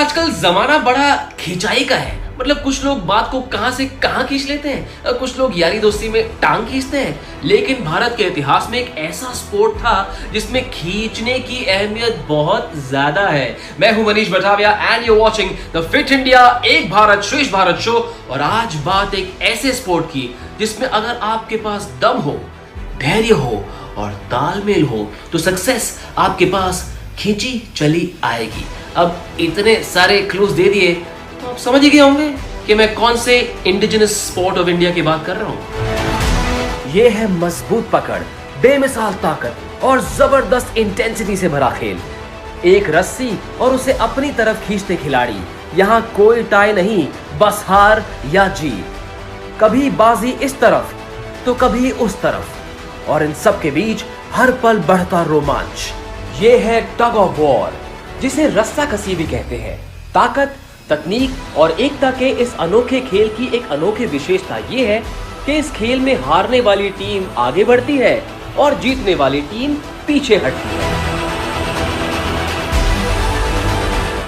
आजकल जमाना बड़ा खिंचाई का है। मतलब कुछ लोग बात को कहां से कहां खींच लेते हैं, कुछ लोग यारी दोस्ती में टांग खींचते हैं। लेकिन भारत के इतिहास में एक ऐसा स्पोर्ट था जिसमें खींचने की अहमियत बहुत ज्यादा है। मैं हूं Manish Batavia and you watching the fit India एक भारत श्रेष्ठ भारत शो। और आज बात एक ऐसे स्पोर्ट की जिसमें अगर आपके पास दम हो, धैर्य हो और तालमेल हो तो सक्सेस आपके पास खींची चली आएगी। अब इतने सारे क्लूज दे दिए तो आप समझ ही गए होंगे कि मैं कौन से इंडिजिनस स्पोर्ट ऑफ इंडिया की बात कर रहा हूं। ये है मजबूत पकड़, बेमिसाल ताकत और जबरदस्त इंटेंसिटी से भरा खेल। एक रस्सी और उसे अपनी तरफ खींचते खिलाड़ी। यहाँ कोई टाई नहीं, बस हार या जीत। कभी बाजी इस तरफ तो कभी उस तरफ, और इन सब के बीच हर पल बढ़ता रोमांच। ये है टग ऑफ वॉर, जिसे रस्सा कसी भी कहते हैं। ताकत, तकनीक और एकता के इस अनोखे खेल की एक अनोखी विशेषता ये है कि इस खेल में हारने वाली टीम आगे बढ़ती है और जीतने वाली टीम पीछे हटती है।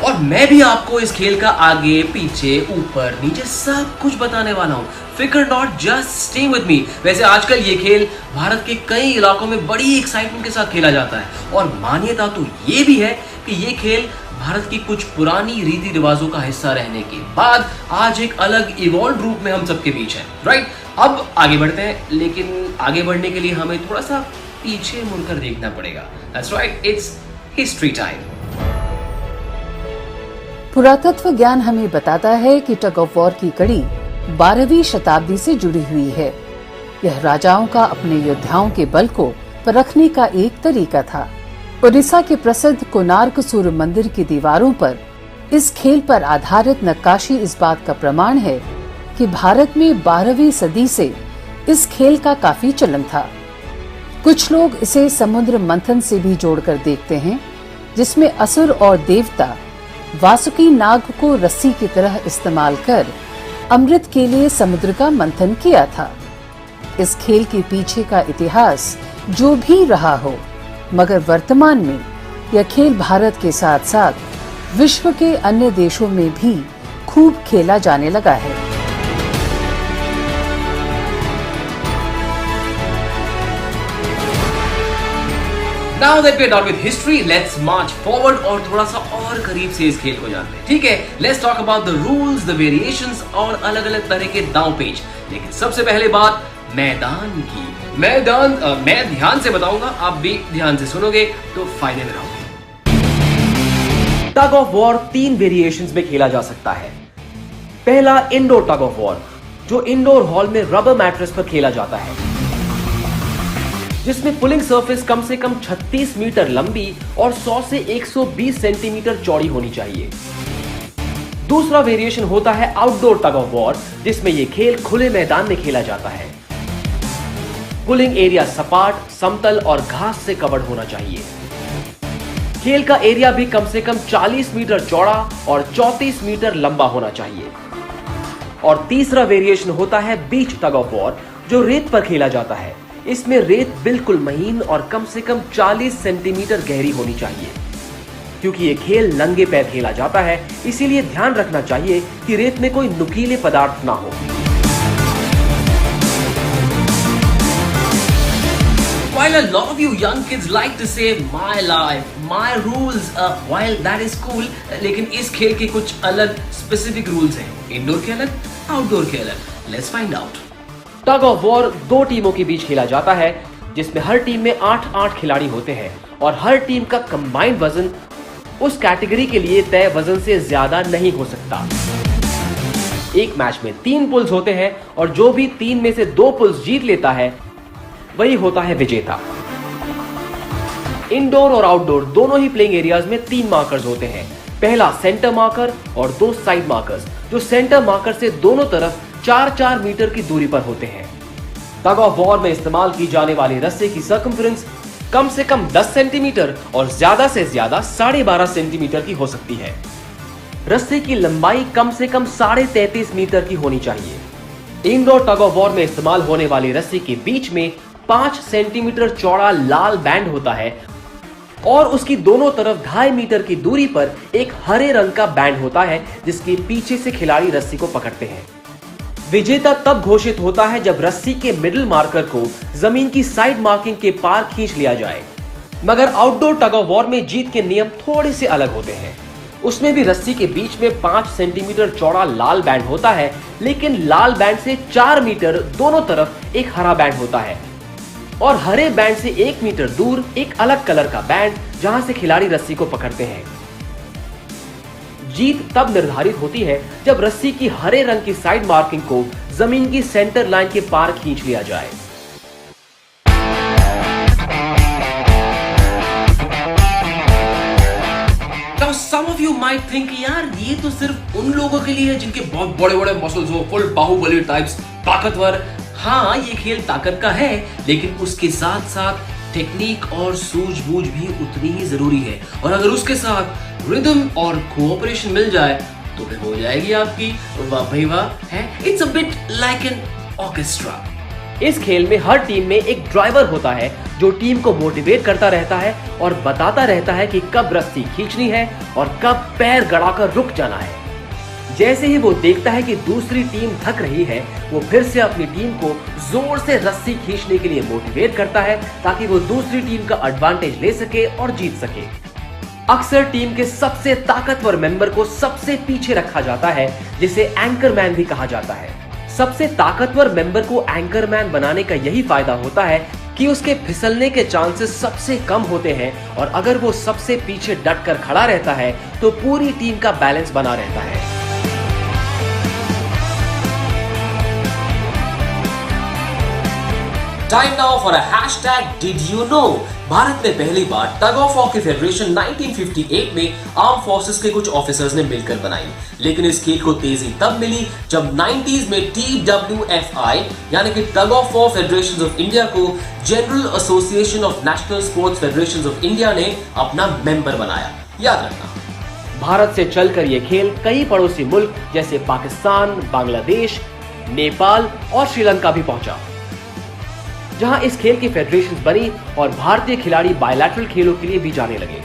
और मैं भी आपको इस खेल का आगे पीछे ऊपर नीचे सब कुछ बताने वाला हूँ। फिकर not, just stay with me. वैसे आजकल ये खेल भारत के कई इलाकों में बड़ी एक्साइटमेंट के साथ खेला जाता है और मान्यता तो ये भी है कि ये खेल भारत की कुछ पुरानी रीति रिवाजों का हिस्सा रहने के बाद आज एक अलग इवॉल्व रूप में हम सबके बीच है। राइट, अब आगे बढ़ते हैं, लेकिन आगे बढ़ने के लिए हमें थोड़ा सा पीछे मुड़कर देखना पड़ेगा। That's right, it's history time. पुरातत्व ज्ञान हमें बताता है कि टग ऑफ वॉर की कड़ी 12वीं शताब्दी से जुड़ी हुई है। यह राजाओं का अपने योद्धाओं के बल को परखने का एक तरीका था। उड़ीसा के प्रसिद्ध कोणार्क सूर्य मंदिर की दीवारों पर इस खेल पर आधारित नक्काशी इस बात का प्रमाण है कि भारत में 12वीं सदी से इस खेल का काफी चलन था। कुछ लोग इसे समुद्र मंथन से भी जोड़कर देखते हैं, जिसमें असुर और देवता वासुकी नाग को रस्सी की तरह इस्तेमाल कर अमृत के लिए समुद्र का मंथन किया था। इस खेल के पीछे का इतिहास जो भी रहा हो, मगर वर्तमान में यह खेल भारत के साथ साथ विश्व के अन्य देशों में भी खूब खेला जाने लगा है। Now that we're done with history, let's march forward और थोड़ा सा और करीब से इस खेल को जानते हैं। ठीक है, let's talk about the rules, the variations और अलग अलग तरह के दांव पेच। लेकिन सबसे पहले बात मैदान की। मैदान मैं ध्यान से बताऊंगा, आप भी ध्यान से सुनोगे तो फायदे में रहोगे। टग ऑफ वॉर 3 वेरिएशंस में खेला जा सकता है। पहला इंडोर टग ऑफ वॉर, जो इंडोर हॉल में रबर मैट्रेस पर खेला जाता है, जिसमें पुलिंग सरफेस कम से कम 36 मीटर लंबी और 100 से 120 सेंटीमीटर चौड़ी होनी चाहिए। दूसरा वेरिएशन होता है आउटडोर टग ऑफ वॉर, जिसमें यह खेल खुले मैदान में खेला जाता है। पुलिंग एरिया सपाट, समतल और घास से कवर्ड होना चाहिए। खेल का एरिया भी कम से कम 40 मीटर चौड़ा और 34 मीटर लंबा होना चाहिए। और तीसरा वेरिएशन होता है बीच टग ऑफ वॉर, जो रेत पर खेला जाता है। इसमें रेत बिल्कुल महीन और कम से कम 40 सेंटीमीटर गहरी होनी चाहिए। क्योंकि ये खेल नंगे पैर खेला जाता है, इसीलिए ध्यान रखना चाहिए कि रेत में कोई नुकीले पदार्थ ना हो। While a lot of you young kids like to say my life, my rules, while that is cool, लेकिन इस खेल के कुछ अलग स्पेसिफिक रूल्स हैं। इंडोर के अलग, आउटडोर के अलग। Let's find out. Tug of war 2 टीमों के बीच खेला जाता है, जिसमें हर टीम में 8-8 खिलाड़ी होते हैं और हर टीम का कंबाइंड वजन उस कैटेगरी के लिए तय वजन से ज्यादा नहीं हो सकता। एक मैच में 3 पुल्स होते हैं और जो भी 3 में से 2 पुल्स जीत लेता है वही होता है विजेता। इंडोर और आउटडोर दोनों ही प्लेइंग एरियाज में 3 मार्कर्स होते हैं। पहला सेंटर मार्कर और 2 साइड मार्कर्स, जो सेंटर मार्कर से दोनों तरफ 4-4 मीटर की दूरी पर होते हैं। टग ऑफ वॉर में इस्तेमाल की जाने वाली रस्से की सर्कमफ्रेंस कम से कम 10 सेंटीमीटर और ज्यादा से ज्यादा 12.5 सेंटीमीटर की हो सकती है। रस्से की लंबाई कम से कम 33.5 मीटर की होनी चाहिए। इंडोर टग ऑफ वॉर में इस्तेमाल होने वाली रस्सी के बीच में 5 सेंटीमीटर चौड़ा लाल बैंड होता है और उसकी दोनों तरफ 2.5 मीटर की दूरी पर एक हरे रंग का बैंड होता है जिसके पीछे से खिलाड़ी रस्सी को पकड़ते हैं। विजेता तब घोषित होता है जब रस्सी के मिडिल मार्कर को जमीन की साइड मार्किंग के पार खींच लिया जाए। मगर आउटडोर टग ऑफ वॉर में जीत के नियम थोड़े से अलग होते हैं। उसमें भी रस्सी के बीच में 5 सेंटीमीटर चौड़ा लाल बैंड होता है, लेकिन लाल बैंड से 4 मीटर दोनों तरफ एक हरा बैंड होता है और हरे बैंड से 1 मीटर दूर एक अलग कलर का बैंड जहां से खिलाड़ी रस्सी को पकड़ते हैं। जीत तब निर्धारित होती है जब रस्सी की हरे रंग की साइड मार्किंग को जमीन की सेंटर लाइन के पार खींच लिया जाए। Now some of you might think यार ये तो सिर्फ उन लोगों के लिए है जिनके बहुत बड़े बड़े मसल्स हो, फुल बाहुबली टाइप्स, ताकतवर। हाँ, ये खेल ताकत का है, लेकिन उसके साथ साथ टेक्निक और सूझबूझ भी उतनी ही जरूरी है। और अगर उसके साथ रिदम और कोऑपरेशन मिल जाए तो फिर हो जाएगी आपकी वाह भाई वाह है। It's a bit like an orchestra. इस खेल में हर टीम में एक ड्राइवर होता है जो टीम को मोटिवेट करता रहता है और बताता रहता है कि कब रस्सी खींचनी है और कब पैर गड़ाकर रुक जाना है। जैसे ही वो देखता है कि दूसरी टीम थक रही है, वो फिर से अपनी टीम को जोर से रस्सी खींचने के लिए मोटिवेट करता है ताकि वो दूसरी टीम का एडवांटेज ले सके और जीत सके। अक्सर टीम के सबसे ताकतवर मेंबर को सबसे पीछे रखा जाता है, जिसे एंकरमैन भी कहा जाता है। सबसे ताकतवर मेंबर को एंकरमैन बनाने का यही फायदा होता है कि उसके फिसलने के चांसेस सबसे कम होते हैं और अगर वो सबसे पीछे डट कर खड़ा रहता है तो पूरी टीम का बैलेंस बना रहता है। Time now for a hashtag did you know. Bharat में पहली बार टग ऑफ वॉर की फेडरेशन 1958 में आर्म फोर्सेस के कुछ ऑफिसर्स ने मिलकर बनाई, लेकिन इस खेल को तेजी तब मिली जब 90s में TWFI यानी कि tug of war federations of India को general association of national sports federations of India ने अपना मेंबर बनाया। याद रखना, भारत से चलकर ये खेल कई पड़ोसी मुल्क जैसे पाकिस्तान, बांग्लादेश, नेपाल और श्रीलंका भी पहुंचा, जहां इस खेल की फेडरेशन बनी और भारतीय खिलाड़ी बायलैटरल खेलों के लिए भी जाने लगे।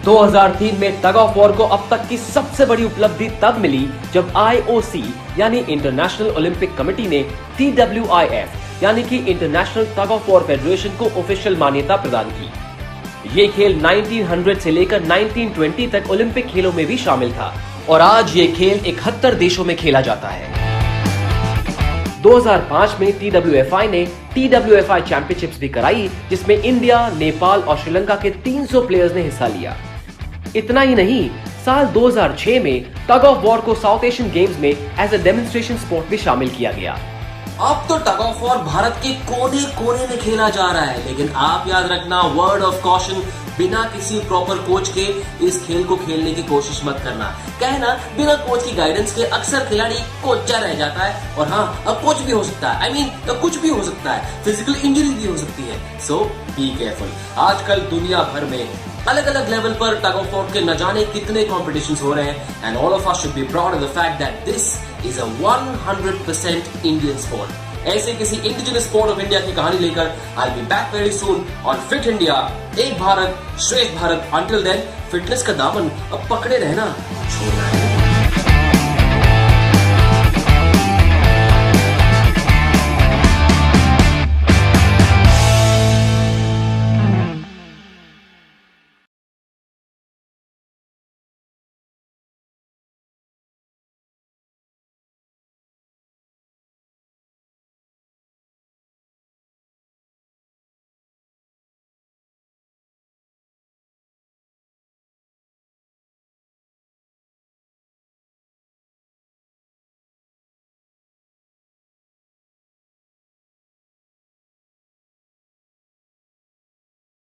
2003 में टग ऑफ वॉर को अब तक की सबसे बड़ी उपलब्धि तब मिली जब IOC यानी इंटरनेशनल ओलंपिक कमेटी ने TWIF यानी कि international tug of war federation को ऑफिशियल मान्यता प्रदान की। ये खेल 1900 से लेकर 1920 तक ओलंपिक खेलों में भी शामिल था और आज ये खेल 71 देशों में खेला जाता है। 2005 में TWFI ने TWFI चैंपियनशिप्स भी कराई, जिसमें इंडिया, नेपाल और श्रीलंका के 300 प्लेयर्स ने हिस्सा लिया। इतना ही नहीं, साल 2006 में टग ऑफ वॉर को साउथ एशियन गेम्स में एज अ डेमोन्स्ट्रेशन स्पोर्ट भी शामिल किया गया। अब तो टग ऑफ वॉर भारत के कोने कोने में खेला जा रहा है, लेकिन आप याद रखना, वर्ड ऑफ कॉशन, बिना किसी प्रॉपर कोच के इस खेल को खेलने की कोशिश मत करना। क्या है ना, बिना कोच की गाइडेंस के अक्सर खिलाड़ी कोचा रह जाता है और हाँ, अब कोच भी हो सकता है, कुछ भी हो सकता है, फिजिकल इंजरी भी हो सकती है। सो बी केयरफुल। आजकल दुनिया भर में अलग अलग लेवल पर टग ऑफ वॉर के न जाने कितने कॉम्पिटिशंस हो रहे हैं and all of us should be proud of the fact that this is a 100% Indian sport. ऐसे किसी इंडिजिनस स्पोर्ट ऑफ इंडिया की कहानी लेकर I will be back very soon on fit India, एक भारत श्रेष्ठ भारत। अंटिल देन, फिटनेस का दामन अब पकड़े रहना छोड़ना है।